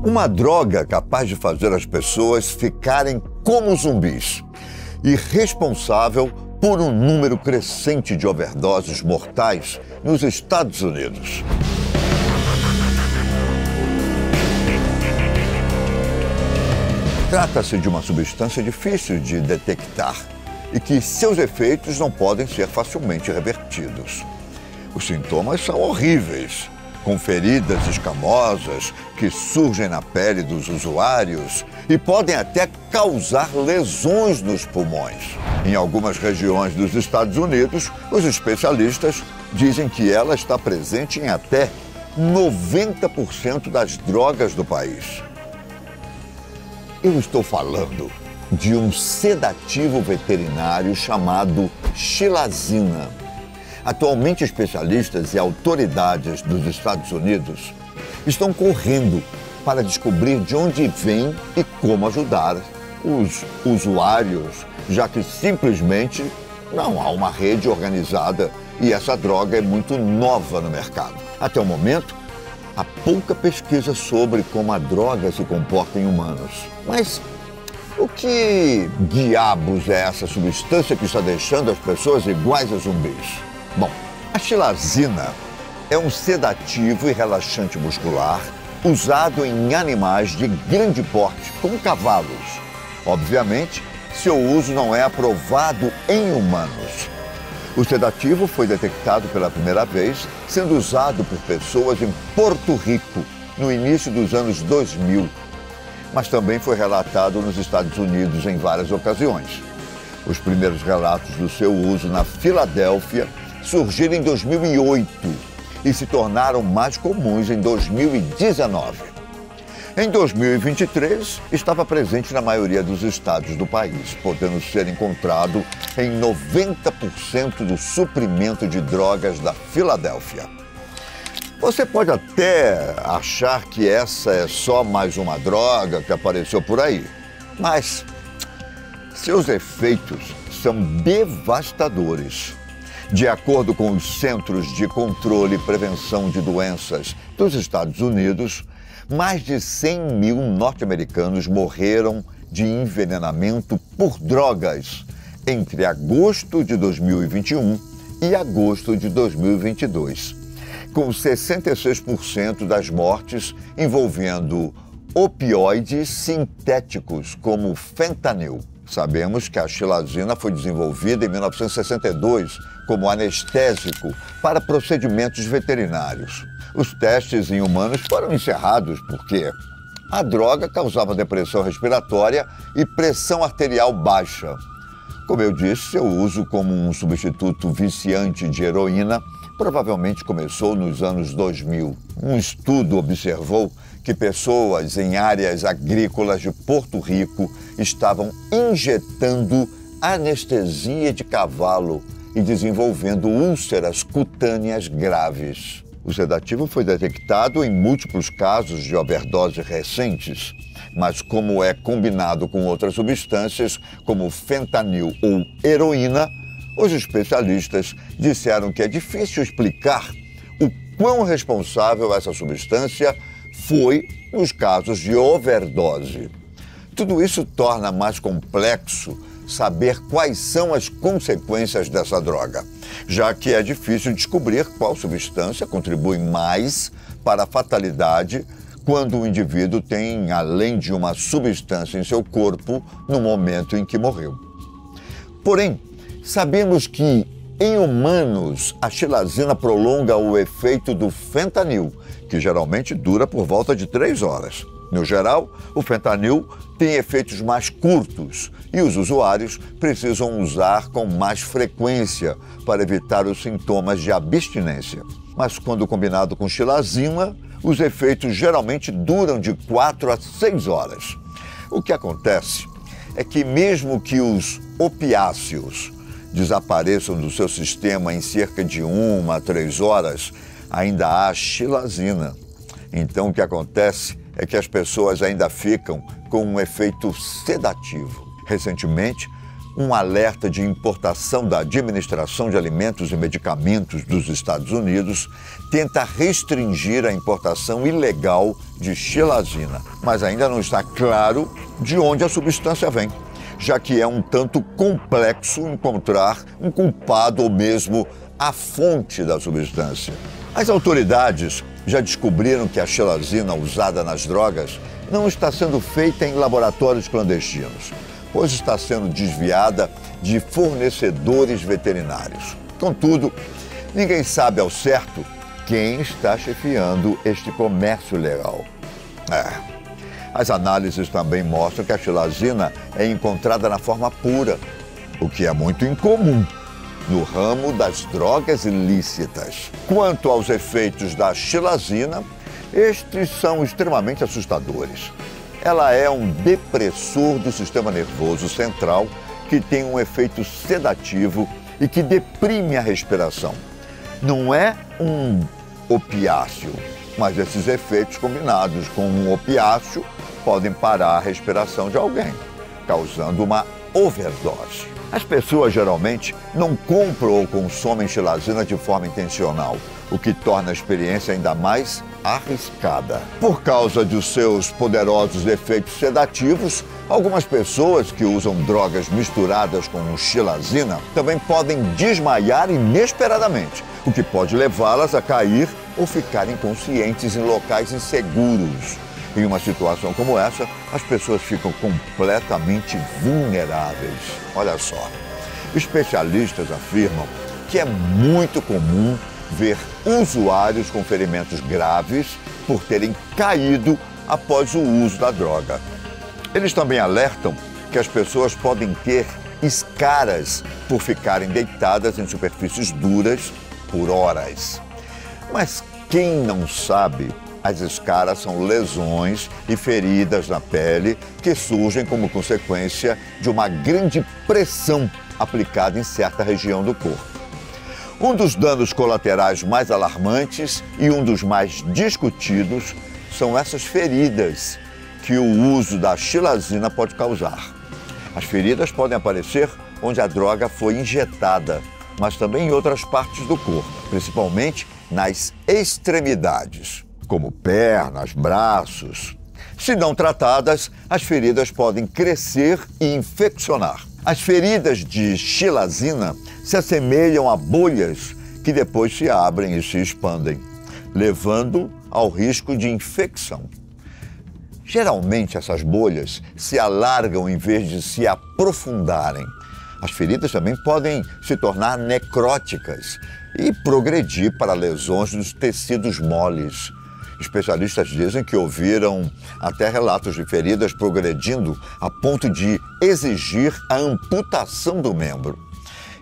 Uma droga capaz de fazer as pessoas ficarem como zumbis e responsável por um número crescente de overdoses mortais nos Estados Unidos. Trata-se de uma substância difícil de detectar e que seus efeitos não podem ser facilmente revertidos. Os sintomas são horríveis, com feridas escamosas que surgem na pele dos usuários e podem até causar lesões nos pulmões. Em algumas regiões dos Estados Unidos, os especialistas dizem que ela está presente em até 90% das drogas do país. Eu estou falando de um sedativo veterinário chamado xilazina. Atualmente, especialistas e autoridades dos Estados Unidos estão correndo para descobrir de onde vem e como ajudar os usuários, já que simplesmente não há uma rede organizada e essa droga é muito nova no mercado. Até o momento, há pouca pesquisa sobre como a droga se comporta em humanos. Mas o que diabos é essa substância que está deixando as pessoas iguais a zumbis? Bom, a xilazina é um sedativo e relaxante muscular usado em animais de grande porte, como cavalos. Obviamente, seu uso não é aprovado em humanos. O sedativo foi detectado pela primeira vez sendo usado por pessoas em Porto Rico no início dos anos 2000, mas também foi relatado nos Estados Unidos em várias ocasiões. Os primeiros relatos do seu uso na Filadélfia surgiram em 2008 e se tornaram mais comuns em 2019. Em 2023, estava presente na maioria dos estados do país, podendo ser encontrado em 90% do suprimento de drogas da Filadélfia. Você pode até achar que essa é só mais uma droga que apareceu por aí, mas seus efeitos são devastadores. De acordo com os Centros de Controle e Prevenção de Doenças dos Estados Unidos, mais de 100 mil norte-americanos morreram de envenenamento por drogas entre agosto de 2021 e agosto de 2022, com 66% das mortes envolvendo opioides sintéticos como fentanil. Sabemos que a xilazina foi desenvolvida em 1962 como anestésico para procedimentos veterinários. Os testes em humanos foram encerrados porque a droga causava depressão respiratória e pressão arterial baixa. Como eu disse, seu uso como um substituto viciante de heroína provavelmente começou nos anos 2000. Um estudo observou que pessoas em áreas agrícolas de Porto Rico estavam injetando anestesia de cavalo e desenvolvendo úlceras cutâneas graves. O sedativo foi detectado em múltiplos casos de overdose recentes, mas como é combinado com outras substâncias, como fentanil ou heroína, os especialistas disseram que é difícil explicar o quão responsável essa substância foi nos casos de overdose. Tudo isso torna mais complexo saber quais são as consequências dessa droga, já que é difícil descobrir qual substância contribui mais para a fatalidade quando o indivíduo tem, além de uma substância em seu corpo, no momento em que morreu. Porém, sabemos que em humanos a xilazina prolonga o efeito do fentanil, que geralmente dura por volta de 3 horas. No geral, o fentanil tem efeitos mais curtos e os usuários precisam usar com mais frequência para evitar os sintomas de abstinência. Mas quando combinado com xilazina, os efeitos geralmente duram de 4 a 6 horas. O que acontece é que mesmo que os opiáceos desapareçam do seu sistema em cerca de 1 a 3 horas, ainda há xilazina. Então o que acontece é que as pessoas ainda ficam com um efeito sedativo. Recentemente, um alerta de importação da Administração de Alimentos e Medicamentos dos Estados Unidos tenta restringir a importação ilegal de xilazina, mas ainda não está claro de onde a substância vem, já que é um tanto complexo encontrar um culpado ou mesmo a fonte da substância. As autoridades já descobriram que a xilazina usada nas drogas não está sendo feita em laboratórios clandestinos, pois está sendo desviada de fornecedores veterinários. Contudo, ninguém sabe ao certo quem está chefiando este comércio ilegal. As análises também mostram que a xilazina é encontrada na forma pura, o que é muito incomum no ramo das drogas ilícitas. Quanto aos efeitos da xilazina, estes são extremamente assustadores. Ela é um depressor do sistema nervoso central que tem um efeito sedativo e que deprime a respiração. Não é um opiáceo, mas esses efeitos combinados com um opiáceo podem parar a respiração de alguém, causando uma overdose. As pessoas geralmente não compram ou consomem xilazina de forma intencional, o que torna a experiência ainda mais arriscada. Por causa de seus poderosos efeitos sedativos, algumas pessoas que usam drogas misturadas com xilazina também podem desmaiar inesperadamente, o que pode levá-las a cair ou ficar inconscientes em locais inseguros. Em uma situação como essa, as pessoas ficam completamente vulneráveis. Olha só, especialistas afirmam que é muito comum ver usuários com ferimentos graves por terem caído após o uso da droga. Eles também alertam que as pessoas podem ter escaras por ficarem deitadas em superfícies duras por horas. Mas quem não sabe, as escaras são lesões e feridas na pele que surgem como consequência de uma grande pressão aplicada em certa região do corpo. Um dos danos colaterais mais alarmantes e um dos mais discutidos são essas feridas que o uso da xilazina pode causar. As feridas podem aparecer onde a droga foi injetada, mas também em outras partes do corpo, principalmente nas extremidades, como pernas, braços. Se não tratadas, as feridas podem crescer e infeccionar. As feridas de xilazina se assemelham a bolhas que depois se abrem e se expandem, levando ao risco de infecção. Geralmente, essas bolhas se alargam em vez de se aprofundarem. As feridas também podem se tornar necróticas e progredir para lesões dos tecidos moles. Especialistas dizem que ouviram até relatos de feridas progredindo a ponto de exigir a amputação do membro.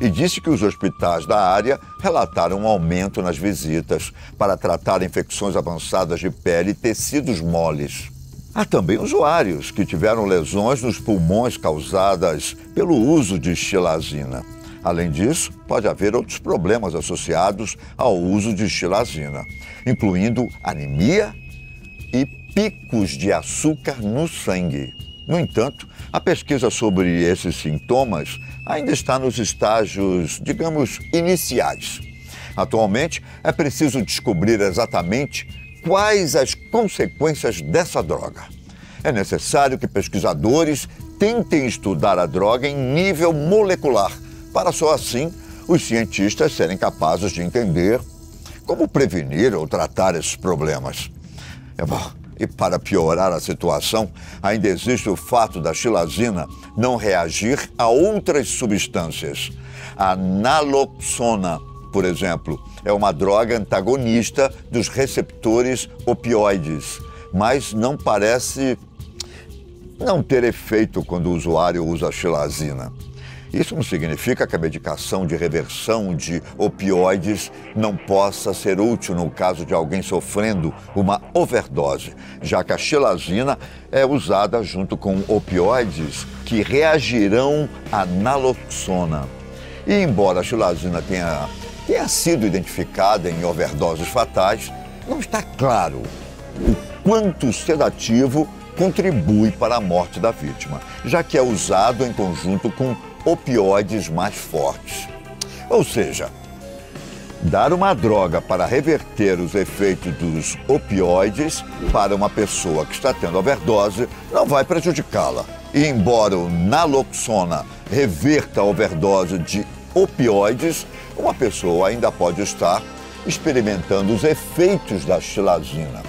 E disse que os hospitais da área relataram um aumento nas visitas para tratar infecções avançadas de pele e tecidos moles. Há também usuários que tiveram lesões nos pulmões causadas pelo uso de xilazina. Além disso, pode haver outros problemas associados ao uso de xilazina, incluindo anemia e picos de açúcar no sangue. No entanto, a pesquisa sobre esses sintomas ainda está nos estágios, digamos, iniciais. Atualmente, é preciso descobrir exatamente quais as consequências dessa droga. É necessário que pesquisadores tentem estudar a droga em nível molecular, para só assim os cientistas serem capazes de entender como prevenir ou tratar esses problemas. E para piorar a situação, ainda existe o fato da xilazina não reagir a outras substâncias. A naloxona, por exemplo, é uma droga antagonista dos receptores opioides, mas não parece não ter efeito quando o usuário usa a xilazina. Isso não significa que a medicação de reversão de opioides não possa ser útil no caso de alguém sofrendo uma overdose, já que a xilazina é usada junto com opioides que reagirão à naloxona. E embora a xilazina tenha sido identificada em overdoses fatais, não está claro o quanto o sedativo contribui para a morte da vítima, já que é usado em conjunto com opioides mais fortes. Ou seja, dar uma droga para reverter os efeitos dos opioides para uma pessoa que está tendo overdose não vai prejudicá-la. E embora o naloxona reverta a overdose de opioides, uma pessoa ainda pode estar experimentando os efeitos da xilazina.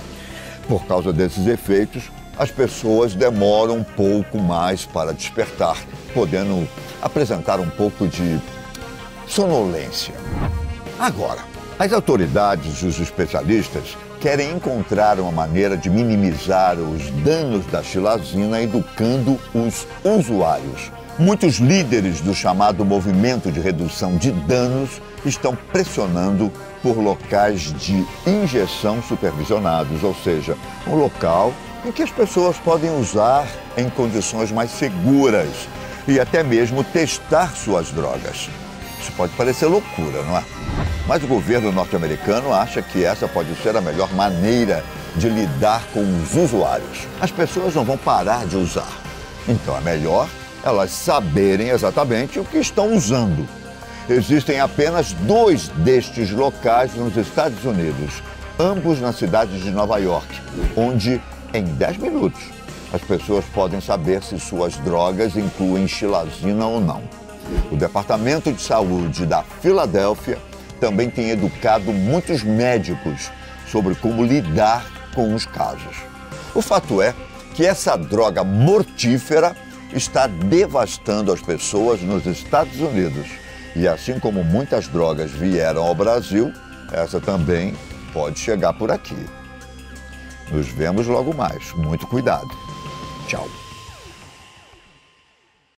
Por causa desses efeitos, as pessoas demoram um pouco mais para despertar, podendo apresentar um pouco de sonolência. Agora, as autoridades e os especialistas querem encontrar uma maneira de minimizar os danos da xilazina educando os usuários. Muitos líderes do chamado movimento de redução de danos estão pressionando por locais de injeção supervisionados, ou seja, um local em que as pessoas podem usar em condições mais seguras e até mesmo testar suas drogas. Isso pode parecer loucura, não é? Mas o governo norte-americano acha que essa pode ser a melhor maneira de lidar com os usuários. As pessoas não vão parar de usar. Então é melhor elas saberem exatamente o que estão usando. Existem apenas 2 destes locais nos Estados Unidos, ambos na cidade de Nova York, onde em 10 minutos as pessoas podem saber se suas drogas incluem xilazina ou não. O Departamento de Saúde da Filadélfia também tem educado muitos médicos sobre como lidar com os casos. O fato é que essa droga mortífera está devastando as pessoas nos Estados Unidos. E assim como muitas drogas vieram ao Brasil, essa também pode chegar por aqui. Nos vemos logo mais. Muito cuidado. Tchau.